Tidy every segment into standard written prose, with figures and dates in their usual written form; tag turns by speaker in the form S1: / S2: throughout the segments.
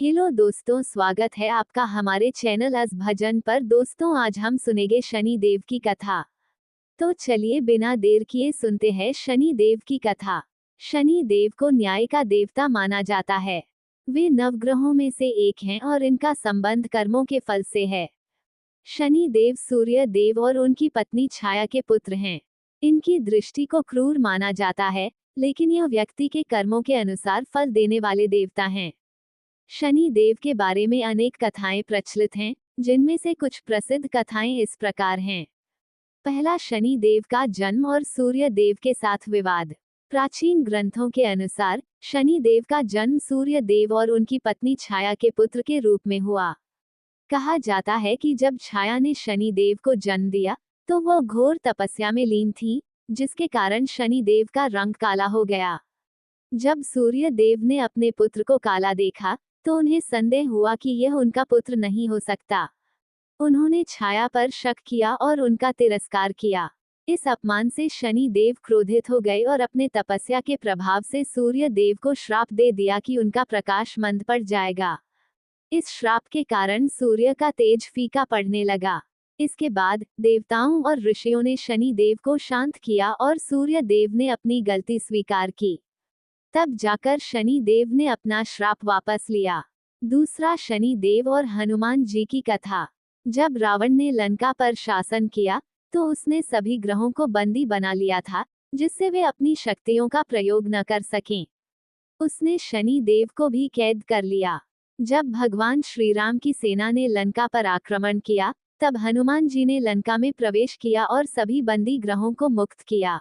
S1: Hello दोस्तों, स्वागत है आपका हमारे चैनल अज भजन पर। दोस्तों, आज हम सुनेंगे शनि देव की कथा। तो चलिए बिना देर किए सुनते हैं शनि देव की कथा। शनि देव को न्याय का देवता माना जाता है। वे नवग्रहों में से एक हैं और इनका संबंध कर्मों के फल से है। शनि देव सूर्य देव और उनकी पत्नी छाया के पुत्र हैं। इनकी दृष्टि को क्रूर माना जाता है, लेकिन यह व्यक्ति के कर्मों के अनुसार फल देने वाले देवता हैं। शनि देव के बारे में अनेक कथाएं प्रचलित हैं, जिनमें से कुछ प्रसिद्ध कथाएं इस प्रकार हैं। पहला, शनि देव का जन्म और सूर्य देव के साथ विवाद। प्राचीन ग्रंथों के अनुसार शनि देव का जन्म सूर्य देव और उनकी पत्नी छाया के पुत्र के रूप में हुआ। कहा जाता है कि जब छाया ने शनि देव को जन्म दिया, तो वह घोर तपस्या में लीन थी, जिसके कारण शनि देव का रंग काला हो गया। जब सूर्य देव ने अपने पुत्र को काला देखा, तो उन्हें संदेह हुआ कि यह उनका पुत्र नहीं हो सकता। उन्होंने छाया पर शक किया और उनका तिरस्कार किया। इस अपमान से शनि देव क्रोधित हो गए और अपने तपस्या के प्रभाव से सूर्य देव को श्राप दे दिया कि उनका प्रकाश मंद पड़ जाएगा। इस श्राप के कारण सूर्य का तेज फीका पड़ने लगा। इसके बाद देवताओं और ऋषियों ने शनि देव को शांत किया और सूर्य देव ने अपनी गलती स्वीकार की। तब जाकर शनि देव ने अपना श्राप वापस लिया। दूसरा, शनि देव और हनुमान जी की कथा। जब रावण ने लंका पर शासन किया, तो उसने सभी ग्रहों को बंदी बना लिया था, जिससे वे अपनी शक्तियों का प्रयोग न कर सकें। उसने शनि देव को भी कैद कर लिया। जब भगवान श्री राम की सेना ने लंका पर आक्रमण किया, तब हनुमान जी ने लंका में प्रवेश किया और सभी बंदी ग्रहों को मुक्त किया।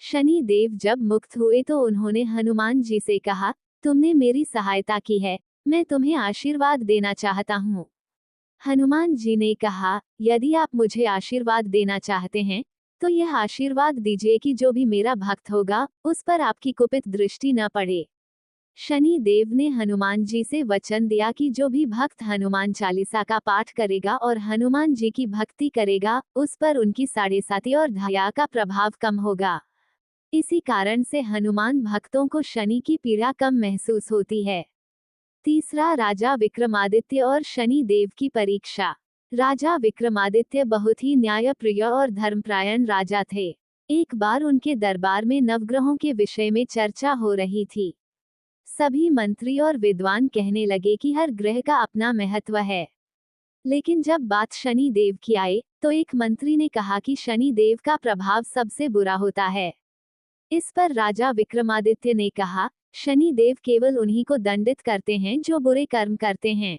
S1: शनि देव जब मुक्त हुए तो उन्होंने हनुमान जी से कहा, तुमने मेरी सहायता की है, मैं तुम्हें आशीर्वाद देना चाहता हूँ। हनुमान जी ने कहा, यदि आप मुझे आशीर्वाद देना चाहते हैं, तो यह आशीर्वाद दीजिए कि जो भी मेरा भक्त होगा, उस पर आपकी कुपित दृष्टि न पड़े। शनि देव ने हनुमान जी से वचन दिया कि जो भी भक्त हनुमान चालीसा का पाठ करेगा और हनुमान जी की भक्ति करेगा, उस पर उनकी साढ़ेसाती और दया का प्रभाव कम होगा। इसी कारण से हनुमान भक्तों को शनि की पीड़ा कम महसूस होती है। तीसरा, राजा विक्रमादित्य और शनि देव की परीक्षा। राजा विक्रमादित्य बहुत ही न्यायप्रिय और धर्मपरायण राजा थे। एक बार उनके दरबार में नवग्रहों के विषय में चर्चा हो रही थी। सभी मंत्री और विद्वान कहने लगे कि हर ग्रह का अपना महत्व है। लेकिन जब बात शनि देव की आई, तो एक मंत्री ने कहा कि शनि देव का प्रभाव सबसे बुरा होता है। इस पर राजा विक्रमादित्य ने कहा, शनि देव केवल उन्हीं को दंडित करते हैं जो बुरे कर्म करते हैं।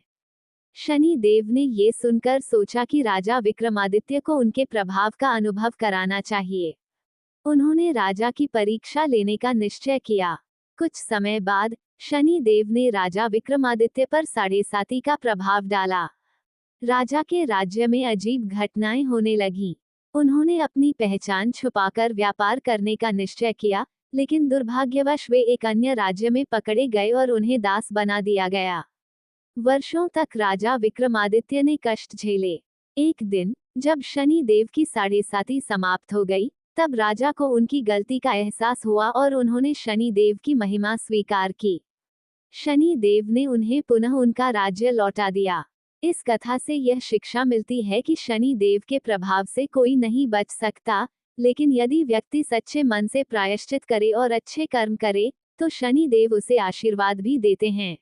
S1: शनि देव ने ये सुनकर सोचा कि राजा विक्रमादित्य को उनके प्रभाव का अनुभव कराना चाहिए। उन्होंने राजा की परीक्षा लेने का निश्चय किया। कुछ समय बाद शनि देव ने राजा विक्रमादित्य पर साढ़ेसाती का प्रभाव डाला। राजा के राज्य में अजीब घटनाएं होने लगीं। उन्होंने अपनी पहचान छुपाकर व्यापार करने का निश्चय किया, लेकिन दुर्भाग्यवश वे एक अन्य राज्य में पकड़े गए और उन्हें दास बना दिया गया। वर्षों तक राजा विक्रमादित्य ने कष्ट झेले। एक दिन जब शनि देव की साढ़ेसाती समाप्त हो गई, तब राजा को उनकी गलती का एहसास हुआ और उन्होंने शनि देव की महिमा स्वीकार की। शनि देव ने उन्हें पुनः उनका राज्य लौटा दिया। इस कथा से यह शिक्षा मिलती है कि शनि देव के प्रभाव से कोई नहीं बच सकता, लेकिन यदि व्यक्ति सच्चे मन से प्रायश्चित करे और अच्छे कर्म करे, तो शनि देव उसे आशीर्वाद भी देते हैं।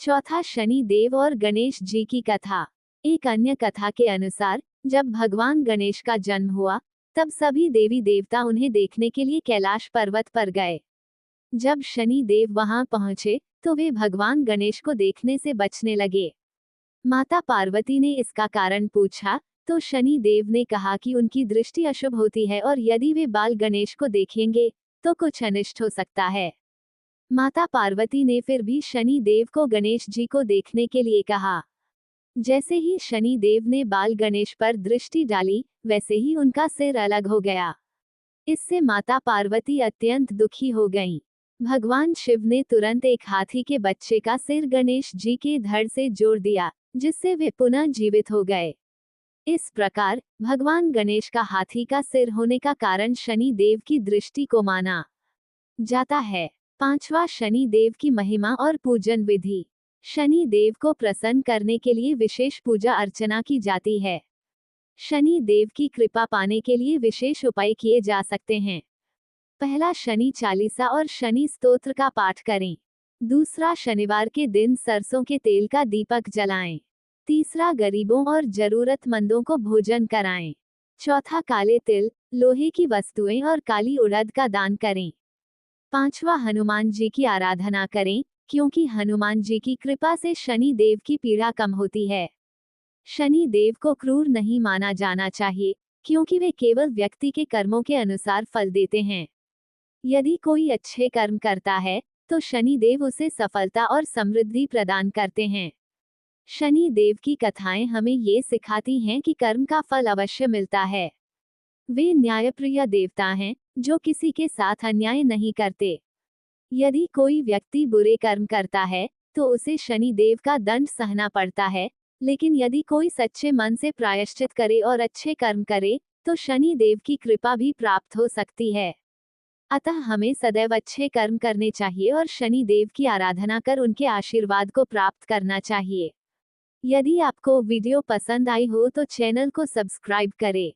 S1: चौथा, शनि देव और गणेश जी की कथा। एक अन्य कथा के अनुसार जब भगवान गणेश का जन्म हुआ, तब सभी देवी देवता उन्हें देखने के लिए कैलाश पर्वत पर गए। जब शनि देव वहां पहुंचे, तो वे भगवान गणेश को देखने से बचने लगे। माता पार्वती ने इसका कारण पूछा, तो शनि देव ने कहा कि उनकी दृष्टि अशुभ होती है और यदि वे बाल गणेश को देखेंगे, तो कुछ अनिष्ट हो सकता है। माता पार्वती ने फिर भी शनि देव को गणेश जी को देखने के लिए कहा। जैसे ही शनि देव ने बाल गणेश पर दृष्टि डाली, वैसे ही उनका सिर अलग हो गया। इससे माता पार्वती अत्यंत दुखी हो गईं। भगवान शिव ने तुरंत एक हाथी के बच्चे का सिर गणेश जी के धड़ से जोड़ दिया, जिससे वे पुनः जीवित हो गए। इस प्रकार भगवान गणेश का हाथी का सिर होने का कारण शनि देव की दृष्टि को माना जाता है। पांचवा, शनि देव की महिमा और पूजन विधि। शनि देव को प्रसन्न करने के लिए विशेष पूजा अर्चना की जाती है। शनि देव की कृपा पाने के लिए विशेष उपाय किए जा सकते हैं। पहला, शनि चालीसा और शनि स्तोत्र का पाठ करें। दूसरा, शनिवार के दिन सरसों के तेल का दीपक जलाएं। तीसरा, गरीबों और जरूरतमंदों को भोजन कराएं। चौथा, काले तिल, लोहे की वस्तुएं और काली उड़द का दान करें। पांचवा, हनुमान जी की आराधना करें, क्योंकि हनुमान जी की कृपा से शनि देव की पीड़ा कम होती है। शनि देव को क्रूर नहीं माना जाना चाहिए, क्योंकि वे केवल व्यक्ति के कर्मों के अनुसार फल देते हैं। यदि कोई अच्छे कर्म करता है, तो शनि देव उसे सफलता और समृद्धि प्रदान करते हैं। शनि देव की कथाएं हमें ये सिखाती हैं कि कर्म का फल अवश्य मिलता है। वे न्यायप्रिय देवता हैं, जो किसी के साथ अन्याय नहीं करते। यदि कोई व्यक्ति बुरे कर्म करता है, तो उसे शनि देव का दंड सहना पड़ता है, लेकिन यदि कोई सच्चे मन से प्रायश्चित करे और अच्छे कर्म करे, तो शनि देव की कृपा भी प्राप्त हो सकती है। अतः हमें सदैव अच्छे कर्म करने चाहिए और शनि देव की आराधना कर उनके आशीर्वाद को प्राप्त करना चाहिए। यदि आपको वीडियो पसंद आई हो तो चैनल को सब्सक्राइब करें।